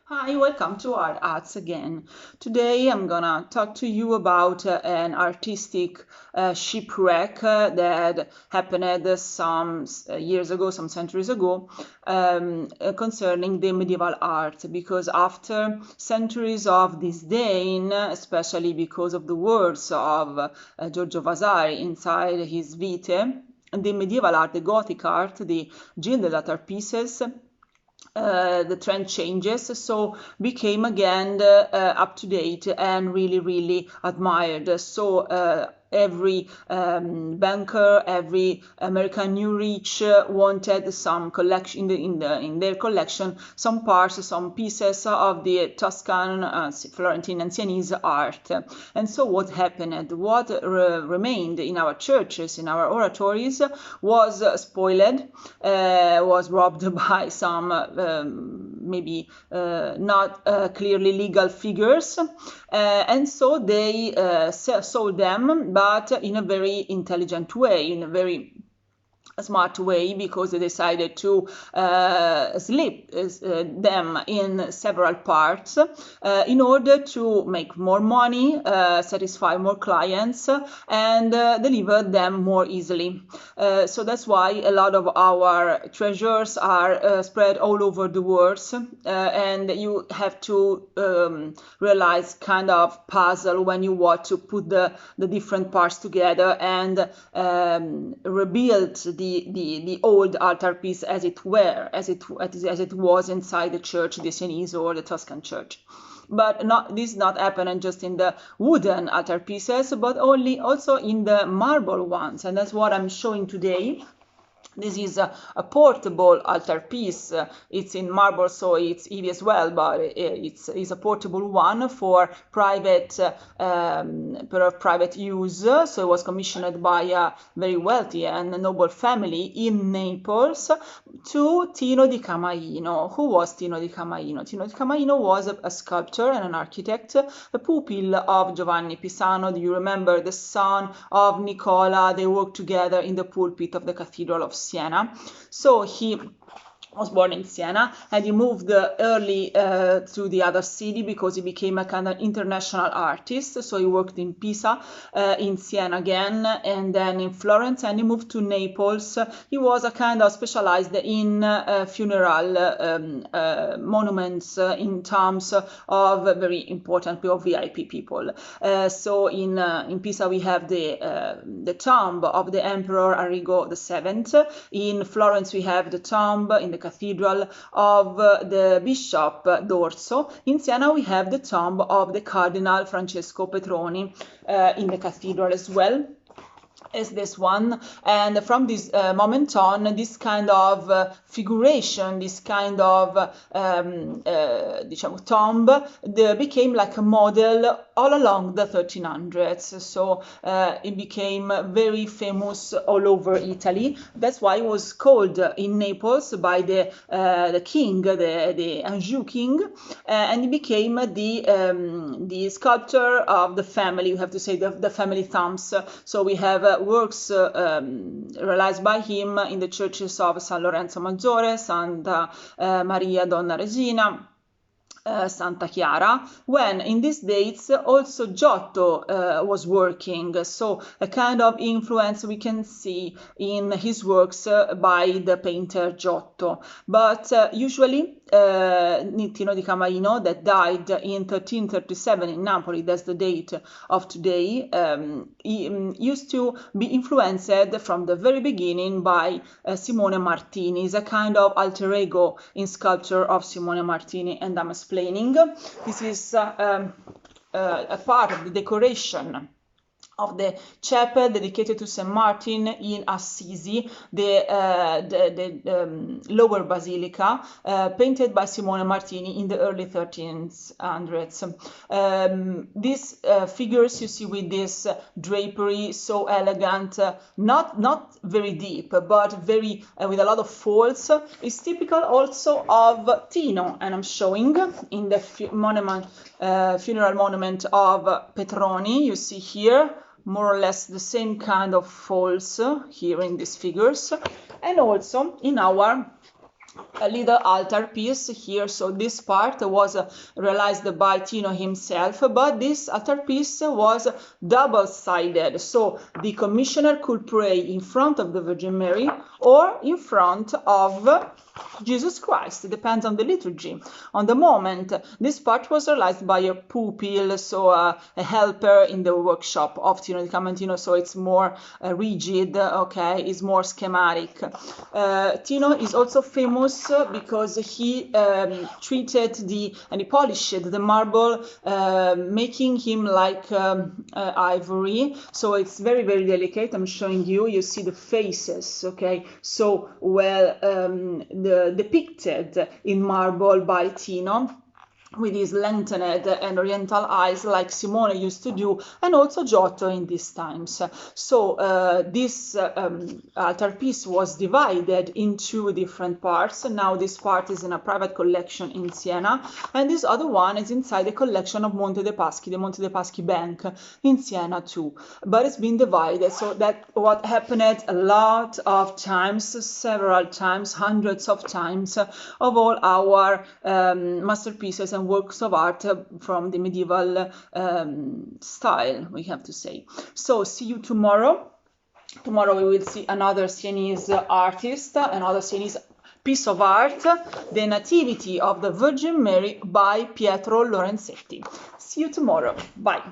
Hi, welcome to Art Arts again. Today I'm gonna talk to you about an artistic shipwreck that happened some years ago, some centuries ago, concerning the medieval art. Because after centuries of disdain, especially because of the words of Giorgio Vasari inside his Vitae, the medieval art, the Gothic art, the gilded altarpieces, the trend changes, so became again up to date and really admired. So every banker, every American new rich wanted some collection in their collection, some parts, some pieces of the Tuscan, Florentine and Sienese art. And so what happened? What remained in our churches, in our oratories, was spoiled, was robbed by some maybe not clearly legal figures, and so they sold them, but in a very intelligent way, in a very smart way, because they decided to slip them in several parts in order to make more money, satisfy more clients, and deliver them more easily. So that's why a lot of our treasures are spread all over the world, and you have to realize kind of puzzle when you want to put the different parts together and rebuild the old altarpiece as it were, as it was inside the church, the Sienese or the Tuscan church. But this not happening just in the wooden altarpieces, but also in the marble ones, and that's what I'm showing today. This is a portable altarpiece. It's in marble, so it's heavy as well, but it's a portable one for private use. So it was commissioned by a very wealthy and noble family in Naples to Tino di Camaino. Who was Tino di Camaino? Tino di Camaino was a sculptor and an architect, a pupil of Giovanni Pisano. Do you remember the son of Nicola? They worked together in the pulpit of the Cathedral of Siena. So he was born in Siena, and he moved early to the other city because he became a kind of international artist. So he worked in Pisa, in Siena again, and then in Florence, and he moved to Naples. He was a kind of specialized in funeral monuments in terms of very important VIP people. So in Pisa we have the tomb of the Emperor Arrigo VII. In Florence we have the tomb in the cathedral of the Bishop d'Orso. In Siena we have the tomb of the Cardinal Francesco Petroni in the cathedral as well as this one. And from this moment on, this kind of figuration, this kind of tomb became like a model all along the 1300s. So it became very famous all over Italy. That's why it was called in Naples by the king, the Anjou king, and it became the sculptor of the family. You have to say the family thumbs. So we have works realized by him in the churches of San Lorenzo Maggiore, Santa Maria Donna Regina, Santa Chiara, when in these dates also Giotto was working. So a kind of influence we can see in his works by the painter Giotto. But usually Tino di Camaino, that died in 1337 in Napoli, that's the date of today, he used to be influenced from the very beginning by Simone Martini. He's a kind of alter ego in sculpture of Simone Martini, and I'm explaining. This is a part of the decoration of the chapel dedicated to St. Martin in Assisi, the lower basilica, painted by Simone Martini in the early 1300s. These figures you see with this drapery, so elegant, not very deep, but very with a lot of folds, is typical also of Tino, and I'm showing in the funeral monument of Petroni. You see here more or less the same kind of folds here in these figures, and also in our a little altarpiece here. So this part was realized by Tino himself, but this altarpiece was double-sided. So the commissioner could pray in front of the Virgin Mary or in front of Jesus Christ. It depends on the liturgy, on the moment. This part was realized by a pupil, so a helper in the workshop of Tino di Camaino, so it's more rigid, okay, it's more schematic. Tino is also famous because he treated and he polished the marble, making him like ivory, so it's very, very delicate. I'm showing you, you see the faces, okay, so well depicted in marble by Tino, with his lengthened and oriental eyes like Simone used to do, and also Giotto in these times. So this altarpiece was divided in two different parts. Now this part is in a private collection in Siena, and this other one is inside the collection of Monte dei Paschi, the Monte dei Paschi Bank in Siena too. But it's been divided, so that what happened a lot of times, several times, hundreds of times, of all our masterpieces and works of art from the medieval style, we have to say. So see you tomorrow. Tomorrow we will see another Sienese artist, another Sienese piece of art, the Nativity of the Virgin Mary by Pietro Lorenzetti. See you tomorrow. Bye.